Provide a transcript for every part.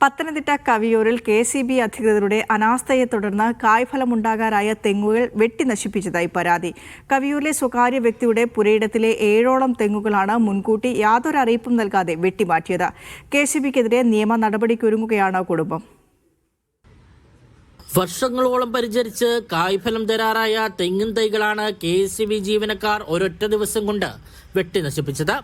Pathanamthitta കവിയൂരിൽ KCB അധികൃതരുടെ അനാസ്ഥയെ തുടർന്ന് കായ്ഫലമുണ്ടാകാറായ തെങ്ങുകൾ വെട്ടിനശിപ്പിച്ചതായി പരാതി. കവിയൂരിലെ സ്വകാര്യ വ്യക്തിയുടെ പുരയിടത്തിലെ 7ഓളം തെങ്ങുകളാണ് മുൻകൂട്ടി യാതൊരു അറിയിപ്പും നൽകാതെ വെട്ടിമാറ്റിയത്. KCBക്കെതിരെ നിയമ നടപടിക്കൊരുങ്ങുകയാണ് കുടുംബം. വർഷങ്ങളോളം പരിചരിച്ച് കായ്ഫലം തരാറായ തെങ്ങിൻ തൈകളാണ് KCB ജീവനക്കാർ ഒരൊറ്റ ദിവസം കൊണ്ട് വെട്ടി നശിപ്പിച്ചത്.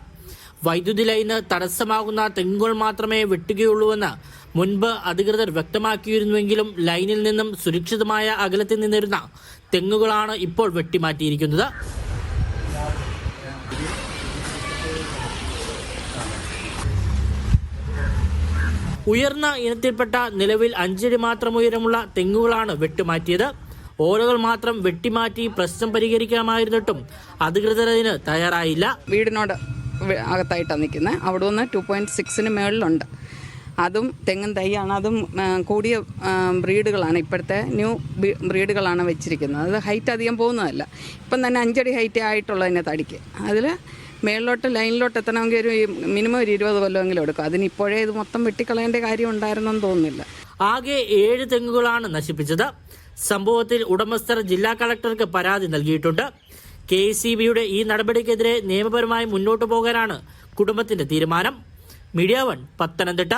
വൈദ്യുതി ലൈന് തടസ്സമാകുന്ന തെങ്ങുകൾ മാത്രമേ വെട്ടുകയുള്ളൂവെന്ന് മുൻപ് അധികൃതർ വ്യക്തമാക്കിയിരുന്നുവെങ്കിലും ലൈനിൽ നിന്നും സുരക്ഷിതമായ അകലത്തിൽ നിന്നിരുന്ന തെങ്ങുകളാണ് ഇപ്പോൾ വെട്ടിമാറ്റിയിരിക്കുന്നത്. ഉയർന്ന ഇനത്തിൽപ്പെട്ട നിലവിൽ 5 അടി മാത്രം ഉയരമുള്ള തെങ്ങുകളാണ് വെട്ടിമാറ്റിയത്. ഓലകൾ മാത്രം വെട്ടിമാറ്റി പ്രശ്നം പരിഹരിക്കാമായിരുന്നിട്ടും അധികൃതർ അതിന് തയ്യാറായില്ല. വീടിനോട് അകത്തായിട്ടാണ് നിൽക്കുന്നത്. അവിടെ നിന്ന് 2.6 മേളിലുണ്ട്. അതും തെങ്ങും തൈയാണ്. അതും കൂടിയ ബ്രീഡുകളാണ്, ഇപ്പോഴത്തെ ന്യൂ ബ്രീഡുകളാണ് വെച്ചിരിക്കുന്നത്. അത് ഹൈറ്റ് അധികം പോകുന്നതല്ല. ഇപ്പം തന്നെ 5 അടി ഹൈറ്റ് ആയിട്ടുള്ളതിൻ്റെ തടിക്ക്. അതിൽ മേളിലോട്ട് ലൈനിലോട്ട് എത്തണമെങ്കിൽ ഒരു മിനിമം ഒരു 20 കൊല്ലമെങ്കിലും എടുക്കും. അതിന് ഇപ്പോഴേ ഇത് മൊത്തം വെട്ടിക്കളയേണ്ട കാര്യം ഉണ്ടായിരുന്നെന്ന് തോന്നുന്നില്ല. ആകെ 7 തെങ്ങുകളാണ് നശിപ്പിച്ചത്. സംഭവത്തിൽ ഉടമസ്ഥർ ജില്ലാ കളക്ടർക്ക് പരാതി നൽകിയിട്ടുണ്ട്. KCBയുടെ ഈ നടപടിക്കെതിരെ നിയമപരമായി മുന്നോട്ടു പോകാനാണ് കുടുംബത്തിന്റെ തീരുമാനം. മീഡിയ 1 പത്തനംതിട്ട.